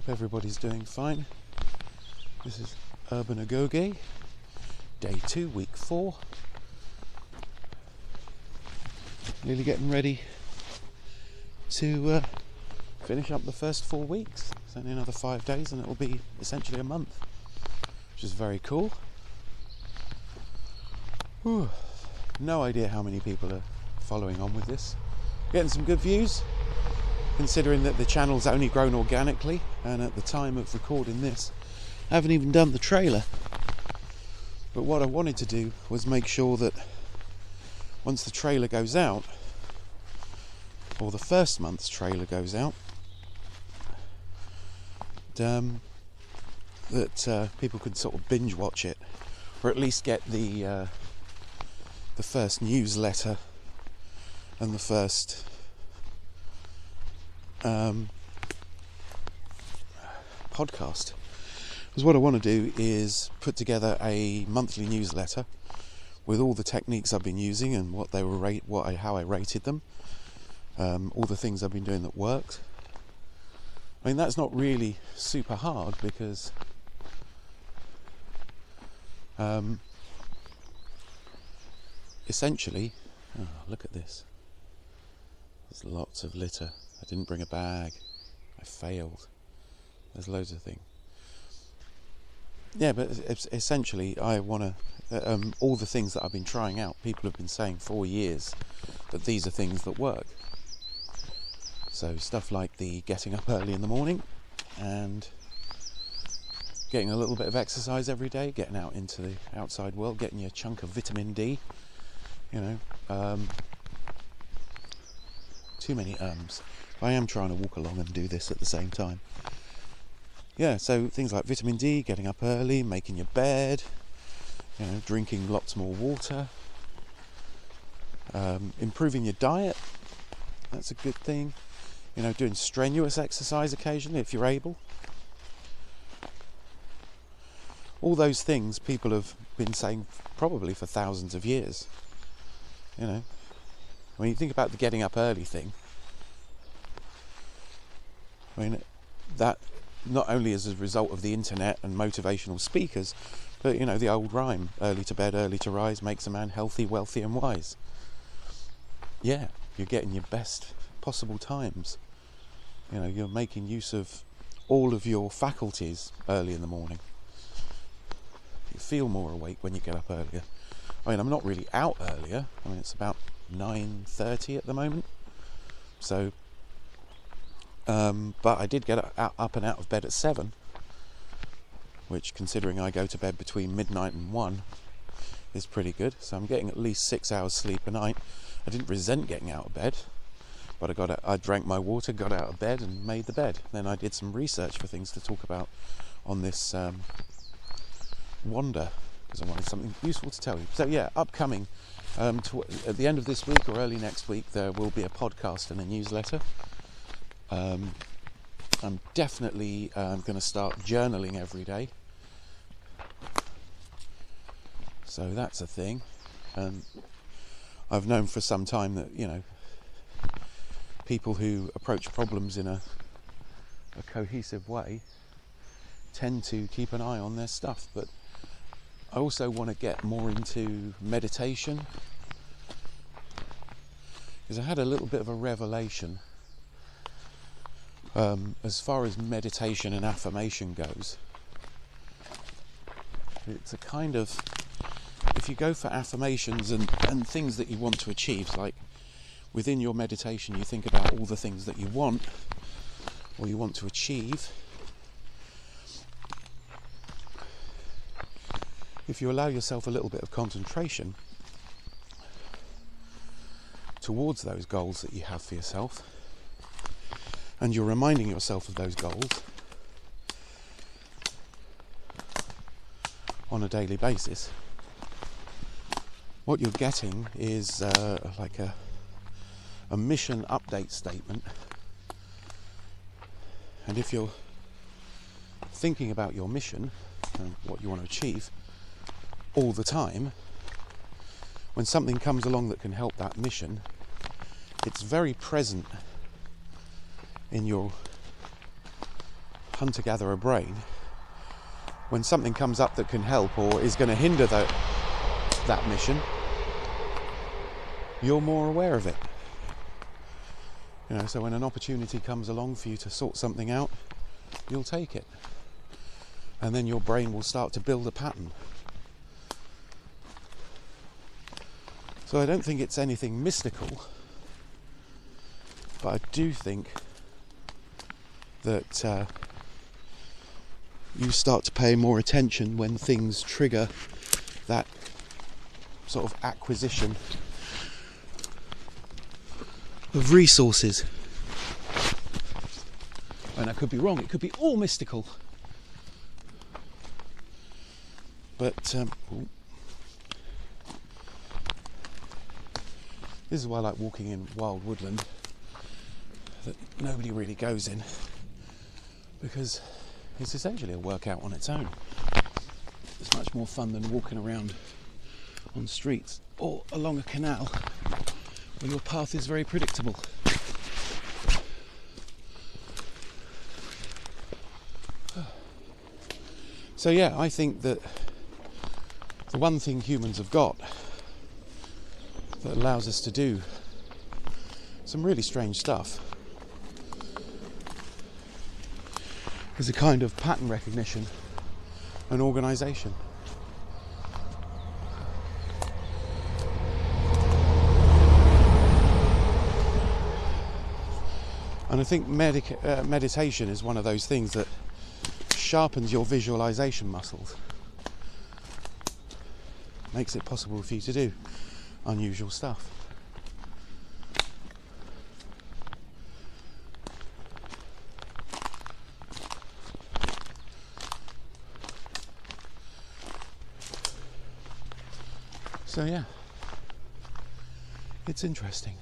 Hope everybody's doing fine. This is Urban Agoge, day 2, week 4. Nearly getting ready to finish up the first 4 weeks. It's only another 5 days and it'll be essentially a month, which is very cool. Whew. No idea how many people are following on with this. Getting some good views, considering that the channel's only grown organically, and at the time of recording this I haven't even done the trailer. But what I wanted to do was make sure that once the trailer goes out, or the first month's trailer goes out, that people could sort of binge watch it, or at least get the first newsletter and the first podcast. Because what I want to do is put together a monthly newsletter with all the techniques I've been using and what they were how I rated them, all the things I've been doing that worked. I mean, that's not really super hard because essentially, oh, look at this. There's lots of litter. I didn't bring a bag. I failed. There's loads of things. Yeah, but essentially I want to, all the things that I've been trying out, people have been saying for years that these are things that work. So stuff like the getting up early in the morning and getting a little bit of exercise every day, getting out into the outside world, getting your chunk of vitamin D, too many ums. I am trying to walk along and do this at the same time. Yeah, so things like vitamin D, getting up early, making your bed, drinking lots more water, improving your diet, that's a good thing. Doing strenuous exercise occasionally if you're able. All those things people have been saying probably for thousands of years. When you think about the getting up early thing, that not only is a result of the internet and motivational speakers, but the old rhyme, early to bed, early to rise, makes a man healthy, wealthy and wise. Yeah, you're getting your best possible times. You're making use of all of your faculties early in the morning. You feel more awake when you get up earlier. I'm not really out earlier. It's about 9:30 at the moment. So, but I did get up and out of bed at 7, which, considering I go to bed between midnight and 1, is pretty good. So I'm getting at least 6 hours sleep a night. I didn't resent getting out of bed, but I drank my water, got out of bed and made the bed. Then I did some research for things to talk about on this wander, because I wanted something useful to tell you. So yeah, upcoming, at the end of this week or early next week, there will be a podcast and a newsletter. I'm definitely going to start journaling every day. So that's a thing. And I've known for some time that, people who approach problems in a cohesive way tend to keep an eye on their stuff. But I also want to get more into meditation, because I had a little bit of a revelation as far as meditation and affirmation goes. It's a kind of, if you go for affirmations and things that you want to achieve, like within your meditation you think about all the things that you want or you want to achieve. If you allow yourself a little bit of concentration towards those goals that you have for yourself, and you're reminding yourself of those goals on a daily basis, what you're getting is like a mission update statement. And if you're thinking about your mission and what you want to achieve all the time, when something comes along that can help that mission, it's very present in your hunter-gatherer brain, when something comes up that can help or is going to hinder that mission, you're more aware of it. You know, so when an opportunity comes along for you to sort something out, you'll take it. And then your brain will start to build a pattern. So I don't think it's anything mystical, but I do think that you start to pay more attention when things trigger that sort of acquisition of resources. And I could be wrong, it could be all mystical. But this is why I like walking in wild woodland that nobody really goes in, because it's essentially a workout on its own. It's much more fun than walking around on streets or along a canal where your path is very predictable. So yeah, I think that the one thing humans have got that allows us to do some really strange stuff is a kind of pattern recognition and organisation. And I think meditation is one of those things that sharpens your visualisation muscles, makes it possible for you to do unusual stuff. So yeah, it's interesting.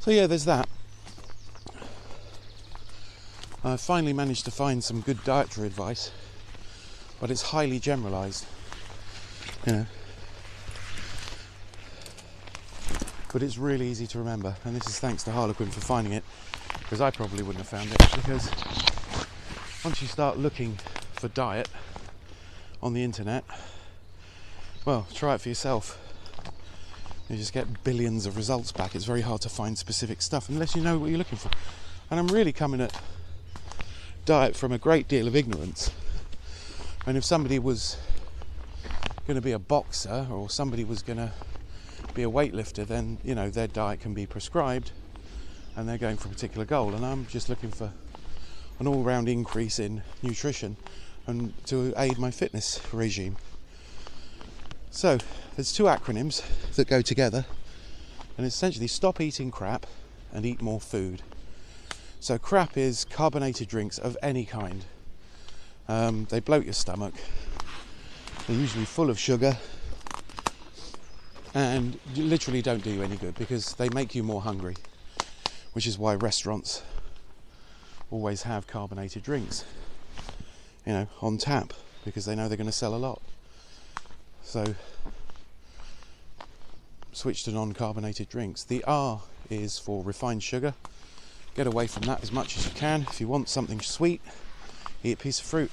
So yeah, there's that. I finally managed to find some good dietary advice, but it's highly generalised, you know. But it's really easy to remember, and this is thanks to Harlequin for finding it, because I probably wouldn't have found it, because once you start looking for diet on the internet, well, try it for yourself. You just get billions of results back. It's very hard to find specific stuff unless you know what you're looking for. And I'm really coming at diet from a great deal of ignorance. And if somebody was going to be a boxer, or somebody was going to be a weightlifter, then, you know, their diet can be prescribed and they're going for a particular goal. And I'm just looking for an all-round increase in nutrition and to aid my fitness regime. So there's two acronyms that go together, and it's essentially stop eating crap and eat more food. So crap is carbonated drinks of any kind. They bloat your stomach. They're usually full of sugar and literally don't do you any good because they make you more hungry, which is why restaurants always have carbonated drinks, you know, on tap, because they know they're going to sell a lot. So switch to non-carbonated drinks. The R is for refined sugar. Get away from that as much as you can. If you want something sweet, eat a piece of fruit.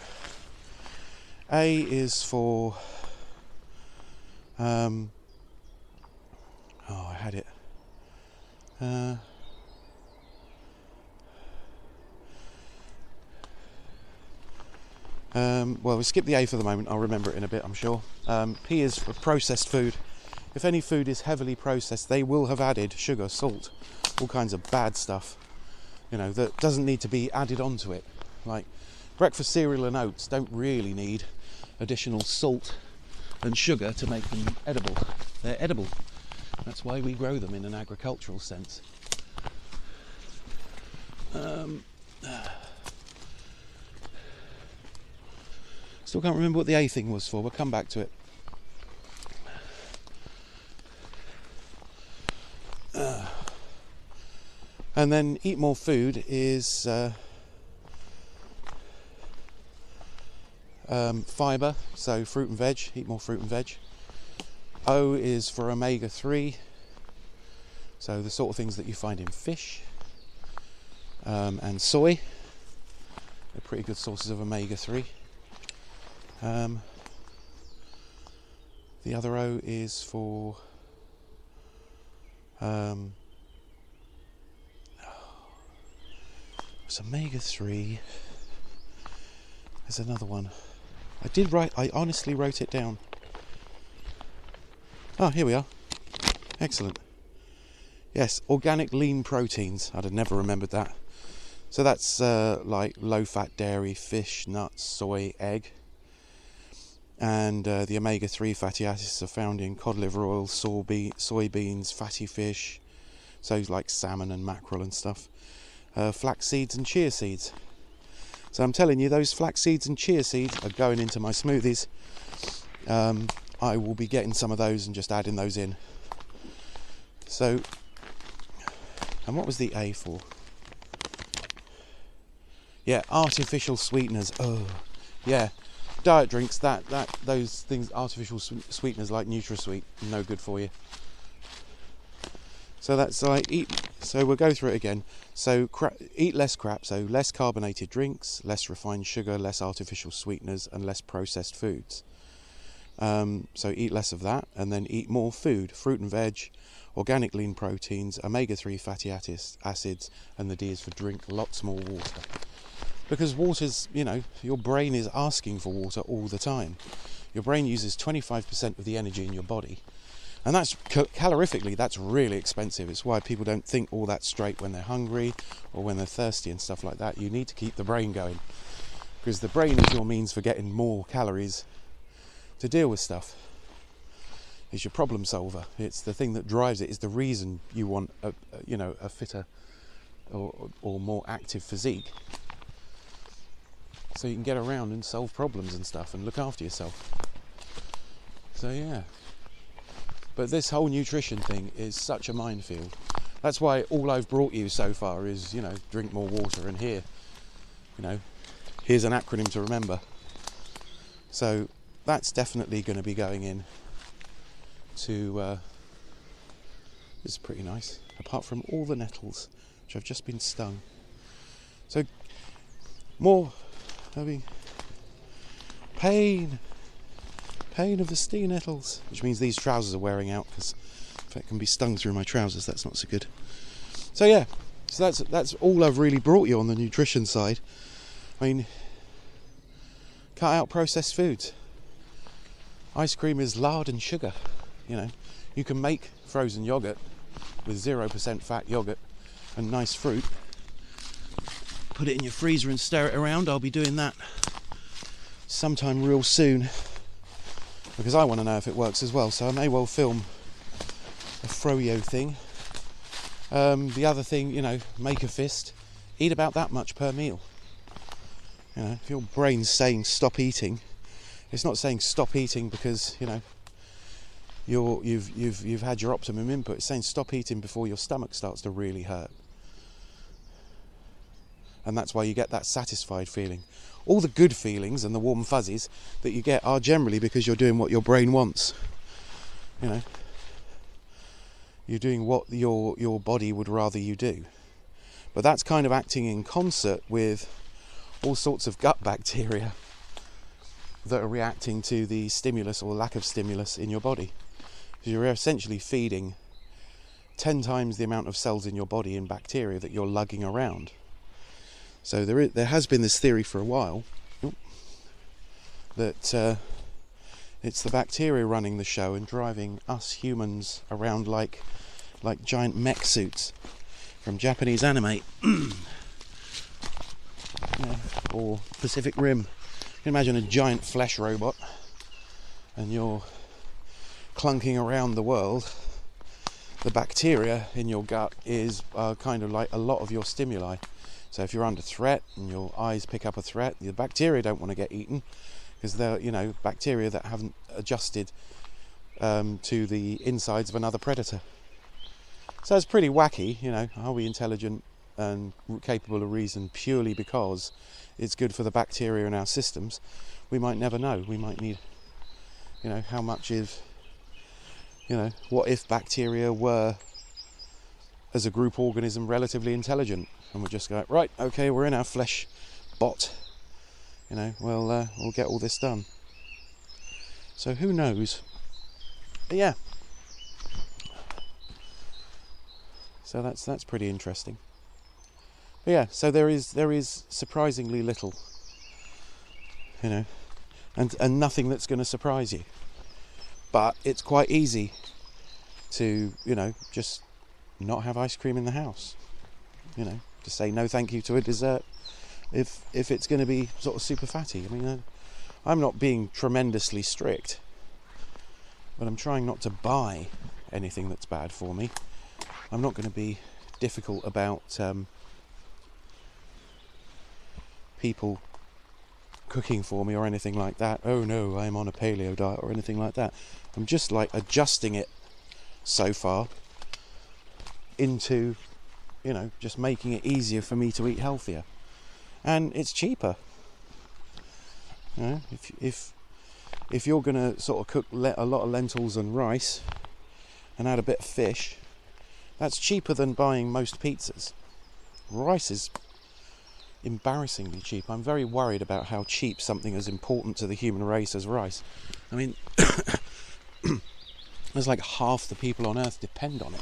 A is for I had it. Well, we skip the A for the moment. I'll remember it in a bit, I'm sure. P is for processed food. If any food is heavily processed, they will have added sugar, salt, all kinds of bad stuff, you know, that doesn't need to be added onto it. Like breakfast cereal and oats don't really need additional salt and sugar to make them edible. They're edible. That's why we grow them in an agricultural sense. Still can't remember what the A thing was for. We'll come back to it. And then eat more food is fibre, so fruit and veg, eat more fruit and veg. O is for omega-3, so the sort of things that you find in fish, and soy. They're pretty good sources of omega-3. The other O is for it's omega-3. There's another one. I honestly wrote it down. Oh, here we are. Excellent. Yes, organic lean proteins. I'd have never remembered that. So that's like low-fat dairy, fish, nuts, soy, egg. And the omega-3 fatty acids are found in cod liver oil, soybeans, fatty fish, so like salmon and mackerel and stuff. Flax seeds and chia seeds. So I'm telling you, those flax seeds and chia seeds are going into my smoothies. I will be getting some of those and just adding those in. So, and what was the A for? Yeah, artificial sweeteners. Oh, yeah. Diet drinks, those things, artificial sweeteners like NutraSweet, no good for you. So that's like so we'll go through it again. So eat less crap, so less carbonated drinks, less refined sugar, less artificial sweeteners, and less processed foods. So eat less of that, and then eat more food, fruit and veg, organic lean proteins, omega-3 fatty acids, and the D is for drink lots more water. Because water's, your brain is asking for water all the time. Your brain uses 25% of the energy in your body. And that's, calorifically, that's really expensive. It's why people don't think all that straight when they're hungry or when they're thirsty and stuff like that. You need to keep the brain going. Because the brain is your means for getting more calories to deal with stuff. It's your problem solver. It's the thing that drives it. It's the reason you want a fitter or more active physique. So you can get around and solve problems and stuff and look after yourself. So yeah. But this whole nutrition thing is such a minefield. That's why all I've brought you so far is, drink more water, and here, here's an acronym to remember. So that's definitely going to be going in to, this is pretty nice, apart from all the nettles, which have just been stung. So more having pain of the stinging nettles, which means these trousers are wearing out, because if I can be stung through my trousers, that's not so good. So yeah, so that's all I've really brought you on the nutrition side. I mean, cut out processed foods. Ice cream is lard and sugar. You can make frozen yogurt with 0% fat yogurt and nice fruit. Put it in your freezer and stir it around. I'll be doing that sometime real soon, because I want to know if it works as well. So I may well film a froyo thing. The other thing, make a fist. Eat about that much per meal. If your brain's saying stop eating, it's not saying stop eating because you've had your optimum input. It's saying stop eating before your stomach starts to really hurt. And that's why you get that satisfied feeling. All the good feelings and the warm fuzzies that you get are generally because you're doing what your brain wants. You're doing what your body would rather you do. But that's kind of acting in concert with all sorts of gut bacteria that are reacting to the stimulus or lack of stimulus in your body. So you're essentially feeding 10 times the amount of cells in your body in bacteria that you're lugging around. So there has been this theory for a while that it's the bacteria running the show and driving us humans around like giant mech suits from Japanese anime or Pacific Rim. You can imagine a giant flesh robot and you're clunking around the world. The bacteria in your gut is kind of like a lot of your stimuli. So if you're under threat and your eyes pick up a threat, the bacteria don't want to get eaten because they're, bacteria that haven't adjusted to the insides of another predator. So it's pretty wacky, you know. Are we intelligent and capable of reason purely because it's good for the bacteria in our systems? We might never know. We might need, you know, how much is, you know, what if bacteria were, as a group organism, relatively intelligent, and we're just going, right, okay, we're in our flesh bot, you know, we'll get all this done. So who knows? But yeah. So that's pretty interesting. But yeah, so there is surprisingly little, you know, and nothing that's going to surprise you. But it's quite easy to, you know, just not have ice cream in the house. You know, to say no thank you to a dessert if it's going to be sort of super fatty. I mean, I'm not being tremendously strict, but I'm trying not to buy anything that's bad for me. I'm not going to be difficult about people cooking for me or anything like that. Oh no, I'm on a paleo diet or anything like that. I'm just like adjusting it so far into, you know, just making it easier for me to eat healthier, and it's cheaper. You know, if you're gonna sort of cook a lot of lentils and rice and add a bit of fish, that's cheaper than buying most pizzas. Rice is embarrassingly cheap. I'm very worried about how cheap something as important to the human race as rice. I mean, there's like half the people on earth depend on it.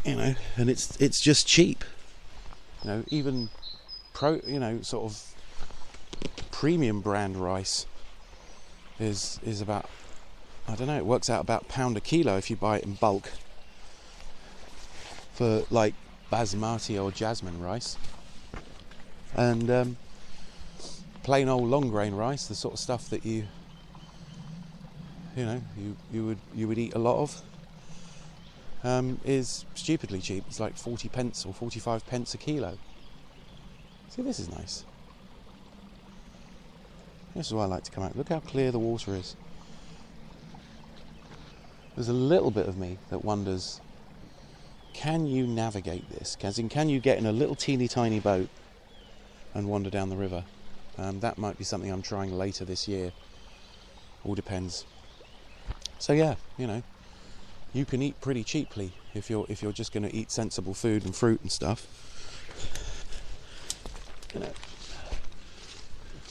You know, and it's just cheap. You know, even sort of premium brand rice is about, I don't know, it works out about £1 a kilo if you buy it in bulk for like basmati or jasmine rice. And plain old long grain rice, the sort of stuff that you would eat a lot of, is stupidly cheap. It's like 40 pence or 45 pence a kilo. See, this is nice. This is why I like to come out. Look how clear the water is. There's a little bit of me that wonders, can you navigate this? Can you get in a little teeny tiny boat and wander down the river? That might be something I'm trying later this year. All depends. So yeah, you know, you can eat pretty cheaply if you're just going to eat sensible food and fruit and stuff. You know,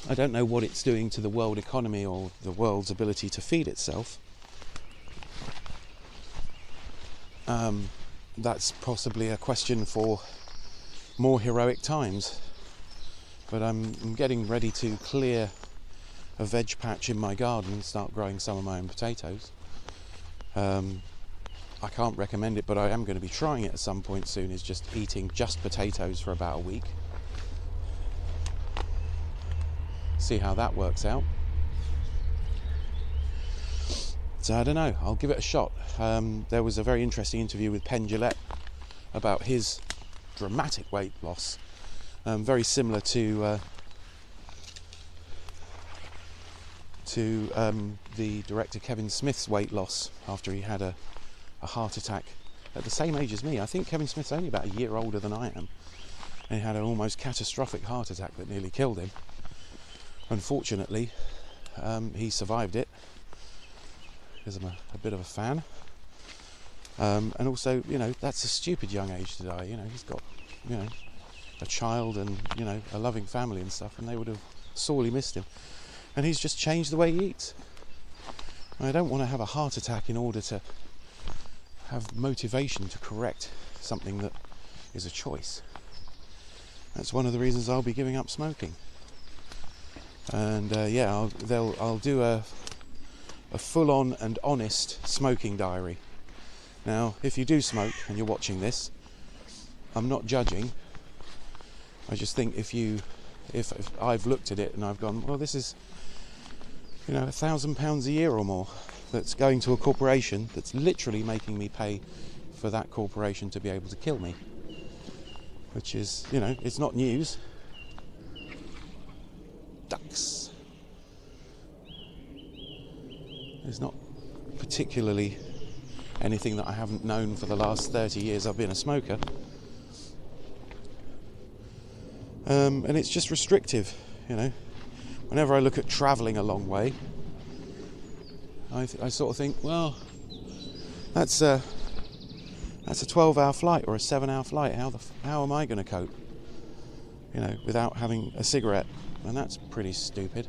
I don't know what it's doing to the world economy or the world's ability to feed itself. That's possibly a question for more heroic times. But I'm getting ready to clear a veg patch in my garden and start growing some of my own potatoes. I can't recommend it, but I am going to be trying it at some point soon, is just eating just potatoes for about a week. See how that works out. So I don't know, I'll give it a shot. There was a very interesting interview with Penn Jillette about his dramatic weight loss, very similar to the director Kevin Smith's weight loss after he had a heart attack at the same age as me. I think Kevin Smith's only about a year older than I am, and he had an almost catastrophic heart attack that nearly killed him. Unfortunately, he survived it because I'm a bit of a fan. And also, you know, that's a stupid young age to die. You know, he's got, you know, a child and, you know, a loving family and stuff, and they would have sorely missed him. And he's just changed the way he eats. I don't want to have a heart attack in order to have motivation to correct something that is a choice. That's one of the reasons I'll be giving up smoking. And yeah, I'll do a full-on and honest smoking diary. Now, if you do smoke and you're watching this, I'm not judging. I just think if I've looked at it and I've gone, well, this is, you know, £1,000 a year or more that's going to a corporation that's literally making me pay for that corporation to be able to kill me. Which is, you know, it's not news. ducks. There's not particularly anything that I haven't known for the last 30 years I've been a smoker. And it's just restrictive, you know. Whenever I look at travelling a long way, I sort of think, well, that's a 12-hour flight or a 7-hour flight. How am I going to cope, you know, without having a cigarette? And that's pretty stupid.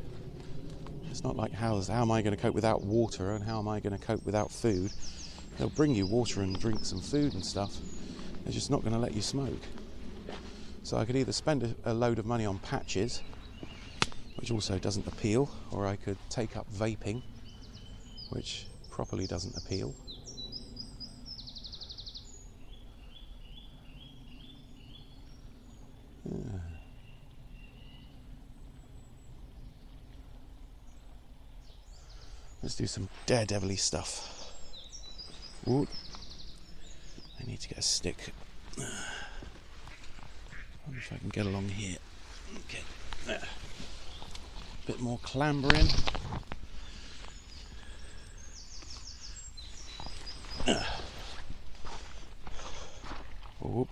It's not like how am I going to cope without water, and how am I going to cope without food? They'll bring you water and drinks and food and stuff. They're just not going to let you smoke. So I could either spend a load of money on patches, which also doesn't appeal, or I could take up vaping, which properly doesn't appeal. Yeah. Let's do some daredevil-y stuff. Ooh. I need to get a stick. I wonder if I can get along here. Okay. There. Bit more clambering. Oh.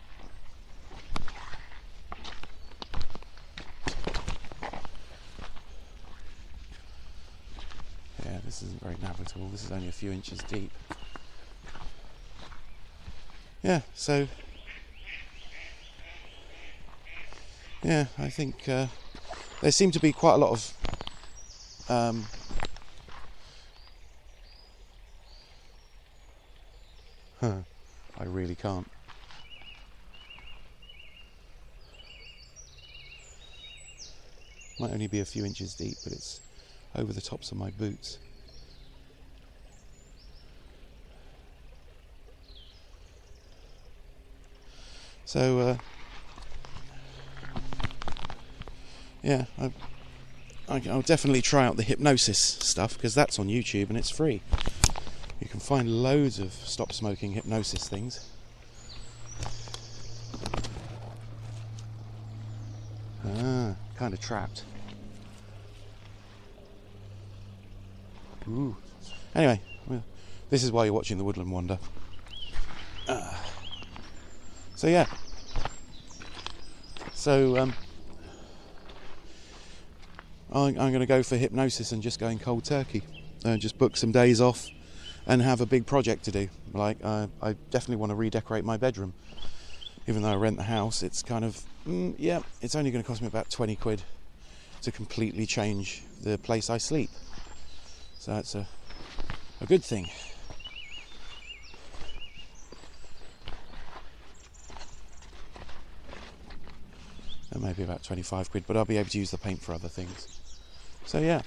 Yeah, this isn't very navigable. This is only a few inches deep. Yeah, so yeah, I think there seem to be quite a lot of I really can't. Might only be a few inches deep, but it's over the tops of my boots. So yeah, I'll definitely try out the hypnosis stuff, because that's on YouTube and it's free. You can find loads of stop smoking hypnosis things. Kind of trapped. Ooh. Anyway, well, this is why you're watching the Woodland Wander. So yeah. So I'm going to go for hypnosis and just going cold turkey. Just book some days off and have a big project to do. Like I definitely want to redecorate my bedroom. Even though I rent the house, it's kind of yeah, it's only going to cost me about 20 quid to completely change the place I sleep. So that's a good thing. That may be about 25 quid, but I'll be able to use the paint for other things. So yeah,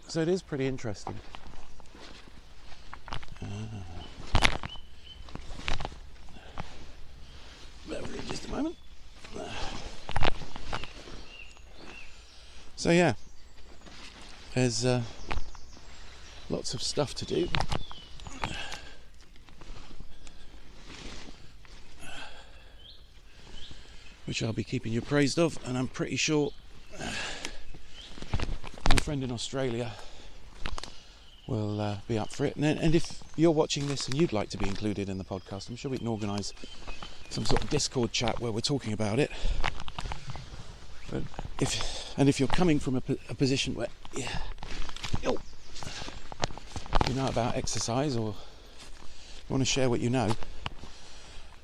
so it is pretty interesting. Bear with me just a moment. So yeah, there's lots of stuff to do. Which I'll be keeping you appraised of, and I'm pretty sure my friend in Australia will be up for it. And if you're watching this and you'd like to be included in the podcast, I'm sure we can organise some sort of Discord chat where we're talking about it. But if you're coming from a position where you know about exercise, or you want to share what you know,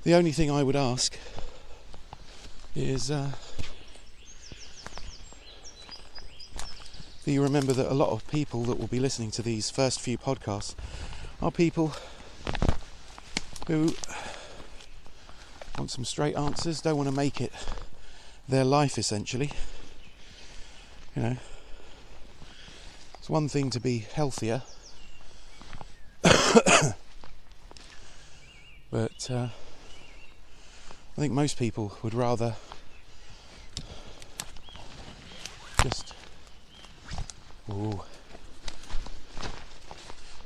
the only thing I would ask is that you remember that a lot of people that will be listening to these first few podcasts are people who want some straight answers, don't want to make it their life essentially. You know, it's one thing to be healthier, but I think most people would rather just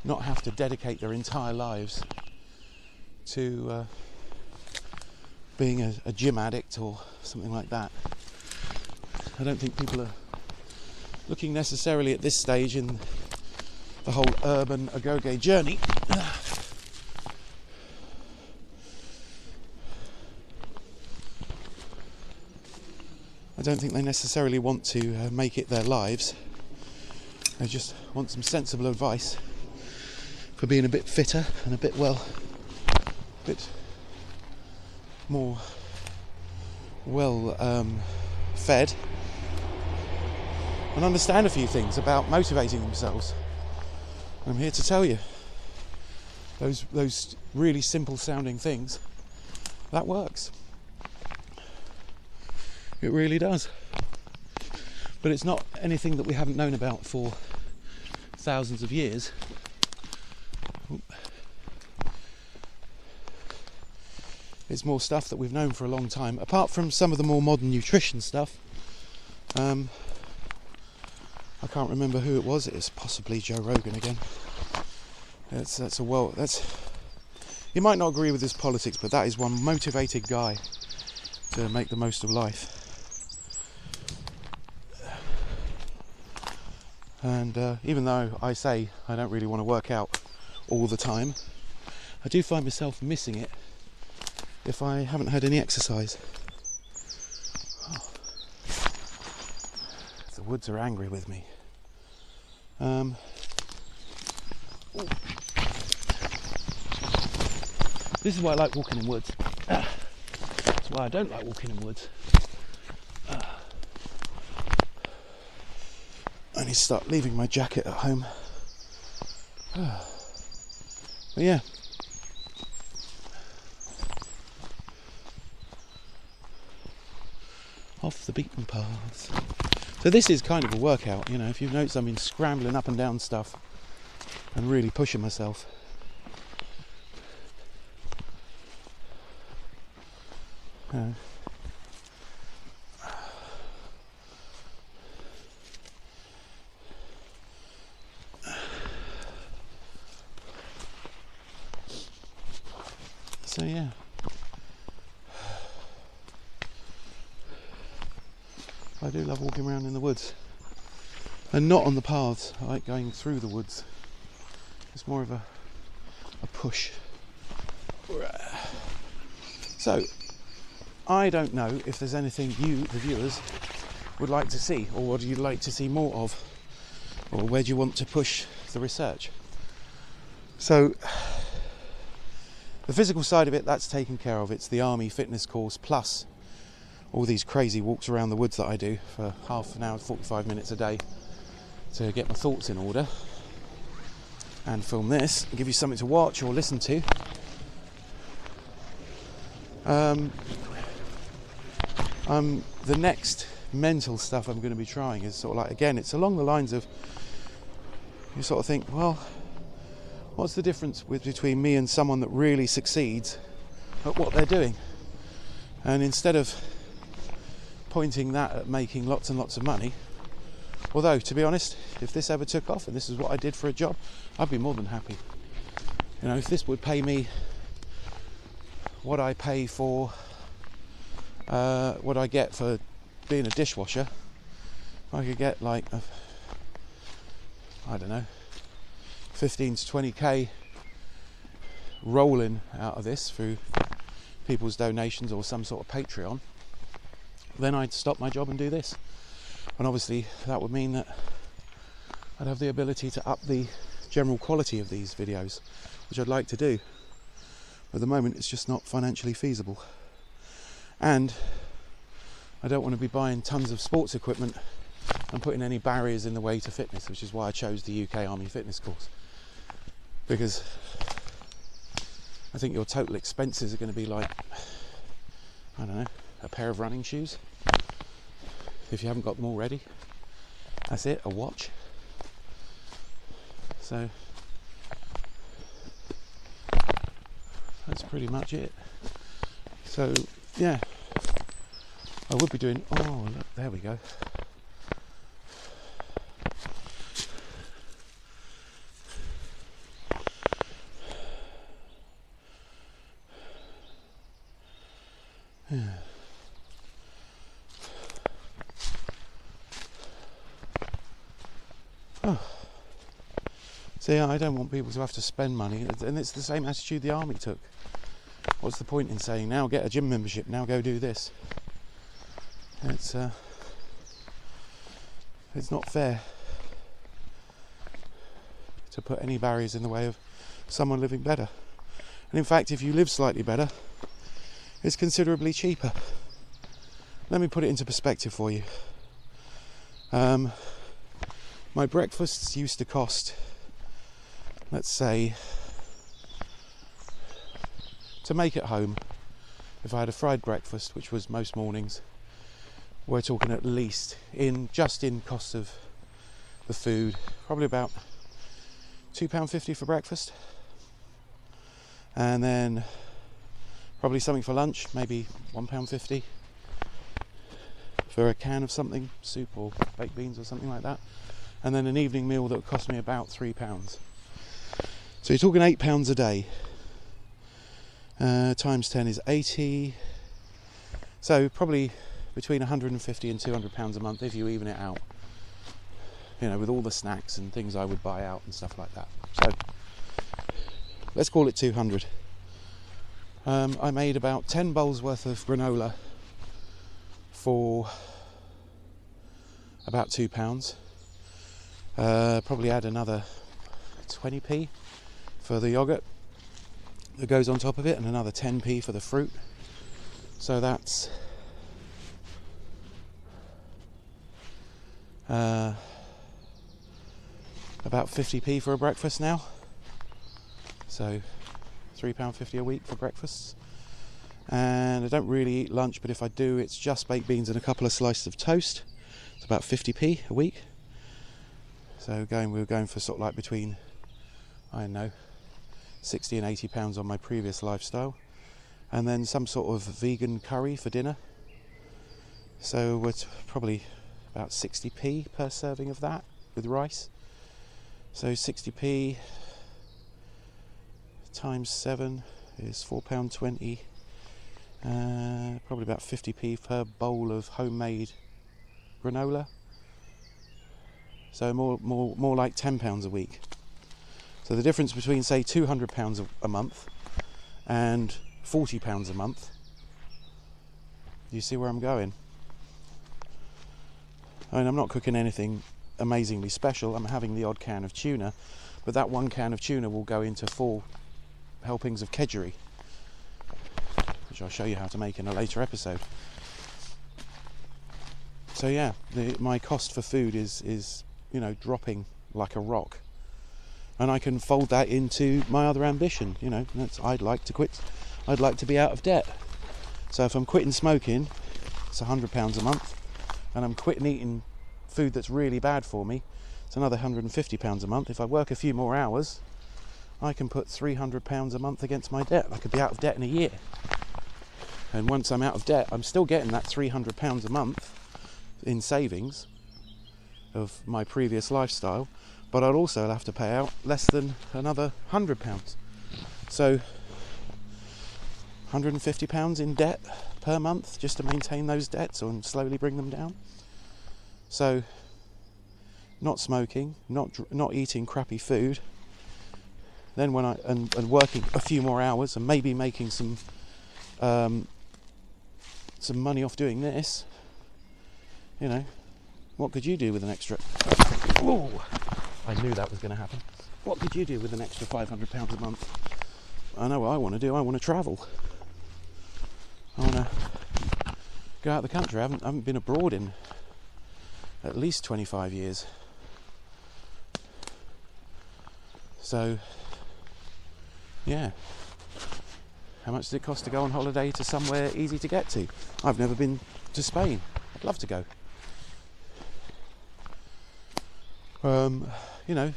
not have to dedicate their entire lives to being a gym addict or something like that. I don't think people are looking necessarily at this stage in the whole urban agoge journey. I don't think they necessarily want to make it their lives. They just want some sensible advice for being a bit fitter and a bit bit more fed, and understand a few things about motivating themselves. And I'm here to tell you those really simple sounding things, that works. It really does. But it's not anything that we haven't known about for thousands of years. It's more stuff that we've known for a long time, apart from some of the more modern nutrition stuff. I can't remember who it was. It was possibly Joe Rogan again. You might not agree with his politics, but that is one motivated guy to make the most of life. And even though I say I don't really want to work out all the time, I do find myself missing it if I haven't had any exercise. Oh. The woods are angry with me. This is why I like walking in woods. That's why I don't like walking in woods. I need to start leaving my jacket at home. But yeah. Off the beaten paths. So this is kind of a workout, you know. If you've noticed, I've been scrambling up and down stuff and really pushing myself. So yeah. I do love walking around in the woods, and not on the paths. I like going through the woods. It's more of a push. So I don't know if there's anything you, the viewers, would like to see, or what you'd like to see more of, or where do you want to push the research. So the physical side of it, that's taken care of. It's the army fitness course plus all these crazy walks around the woods that I do for half an hour, 45 minutes a day to get my thoughts in order and film this and give you something to watch or listen to. The next mental stuff I'm going to be trying is sort of like, again, it's along the lines of, you sort of think, well, what's the difference between me and someone that really succeeds at what they're doing? And instead of pointing that at making lots and lots of money, although to be honest, if this ever took off and this is what I did for a job, I'd be more than happy. You know, if this would pay me what I pay for what I get for being a dishwasher, I could get like I don't know, 15 to 20k rolling out of this through people's donations or some sort of Patreon, then I'd stop my job and do this. And obviously that would mean that I'd have the ability to up the general quality of these videos, which I'd like to do. At the moment it's just not financially feasible, and I don't want to be buying tons of sports equipment and putting any barriers in the way to fitness, which is why I chose the UK Army fitness course, because I think your total expenses are going to be like, I don't know, a pair of running shoes if you haven't got them already. That's it, a watch. So that's pretty much it. So yeah, I would be doing, oh look, there we go. So yeah, I don't want people to have to spend money, and it's the same attitude the army took. What's the point in saying, now get a gym membership, now go do this? It's not fair to put any barriers in the way of someone living better. And in fact, if you live slightly better, it's considerably cheaper. Let me put it into perspective for you. My breakfasts used to cost, let's say, to make at home, if I had a fried breakfast, which was most mornings, we're talking at least, just in cost of the food, probably about £2.50 for breakfast, and then probably something for lunch, maybe £1.50 for a can of something, soup or baked beans or something like that, and then an evening meal that would cost me about £3. So you're talking £8 a day. Times 10 is 80. So probably between 150 and £200 a month if you even it out. You know, with all the snacks and things I would buy out and stuff like that. So let's call it 200. I made about 10 bowls worth of granola for about £2. Probably add another 20p for the yogurt that goes on top of it, and another 10p for the fruit. So that's about 50p for a breakfast now. So £3.50 a week for breakfasts. And I don't really eat lunch, but if I do, it's just baked beans and a couple of slices of toast. It's about 50p a week. So we were going for sort of like between, I don't know, £60 and £80 on my previous lifestyle, and then some sort of vegan curry for dinner. So we're probably about 60p per serving of that with rice. So 60p times 7 is £4.20. Probably about 50p per bowl of homemade granola. So more like £10 a week. So the difference between, say, £200 a month and £40 a month, you see where I'm going? I mean, I'm not cooking anything amazingly special. I'm having the odd can of tuna, but that one can of tuna will go into 4 helpings of kedgeree, which I'll show you how to make in a later episode. So yeah, my cost for food is dropping like a rock. And I can fold that into my other ambition, I'd like to quit. I'd like to be out of debt. So if I'm quitting smoking, it's £100 a month, and I'm quitting eating food that's really bad for me, it's another £150 a month. If I work a few more hours, I can put £300 a month against my debt. I could be out of debt in a year. And once I'm out of debt, I'm still getting that £300 a month in savings of my previous lifestyle, but I'd also have to pay out less than another £100. So £150 in debt per month just to maintain those debts and slowly bring them down. So not smoking, not eating crappy food, then when and working a few more hours and maybe making some money off doing this, what could you do with an extra... Whoa! I knew that was going to happen. What could you do with an extra £500 a month? I know what I want to do. I want to travel. I want to go out of the country. I haven't been abroad in at least 25 years. So, yeah. How much does it cost to go on holiday to somewhere easy to get to? I've never been to Spain. I'd love to go.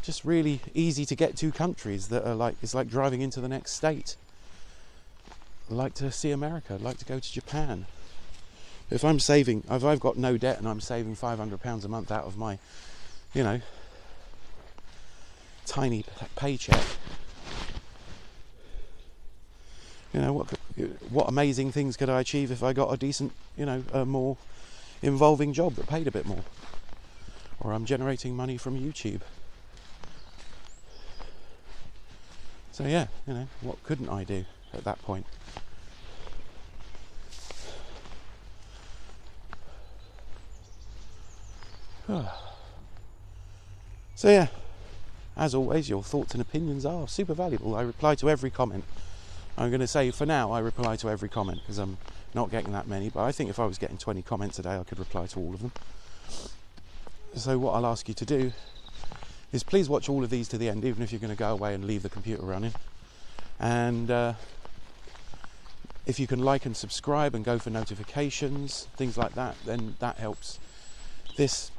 Just really easy to get to countries that are it's like driving into the next state. I'd like to see America. I'd like to go to Japan. If I've got no debt and I'm saving £500 a month out of my, tiny paycheck, what amazing things could I achieve if I got a decent, a more involving job that paid a bit more? Or I'm generating money from YouTube. So yeah, you know, what couldn't I do at that point? So yeah, as always, your thoughts and opinions are super valuable. I reply to every comment. I'm going to say for now I reply to every comment because I'm not getting that many, but I think if I was getting 20 comments a day I could reply to all of them. So what I'll ask you to do is please watch all of these to the end, even if you're going to go away and leave the computer running. And if you can like and subscribe and go for notifications, things like that, then that helps this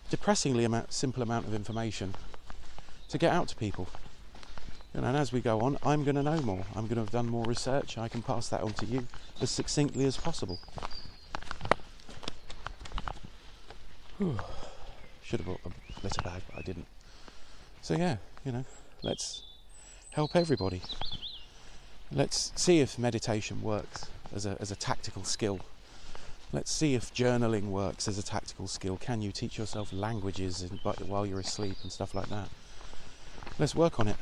depressingly simple amount of information to get out to people. And as we go on, I'm going to know more. I'm going to have done more research. I can pass that on to you as succinctly as possible. Should have brought a litter bag, but I didn't. So yeah, you know, let's help everybody. Let's see if meditation works as a tactical skill. Let's see if journaling works as a tactical skill. Can you teach yourself languages while you're asleep and stuff like that? Let's work on it.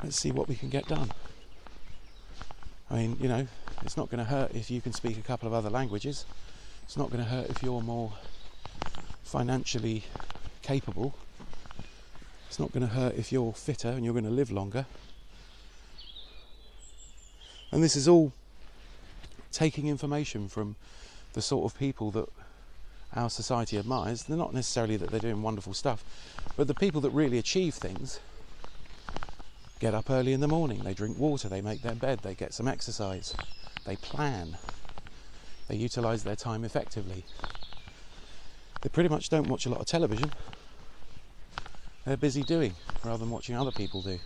Let's see what we can get done. I mean, you know, it's not going to hurt if you can speak a couple of other languages. It's not going to hurt if you're more financially capable. It's not going to hurt if you're fitter and you're going to live longer. And this is all taking information from the sort of people that our society admires. They're not necessarily that they're doing wonderful stuff, but the people that really achieve things get up early in the morning, they drink water, they make their bed, they get some exercise, they plan, they utilise their time effectively. They pretty much don't watch a lot of television. They're busy doing rather than watching other people do.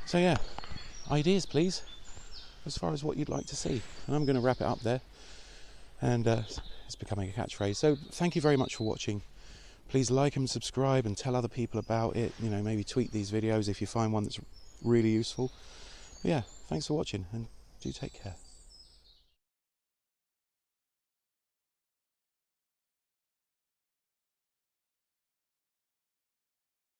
So yeah, ideas please, as far as what you'd like to see. And I'm going to wrap it up there, and it's becoming a catchphrase. So thank you very much for watching. Please like and subscribe and tell other people about it. You know, maybe tweet these videos if you find one that's really useful. But yeah, thanks for watching and do take care.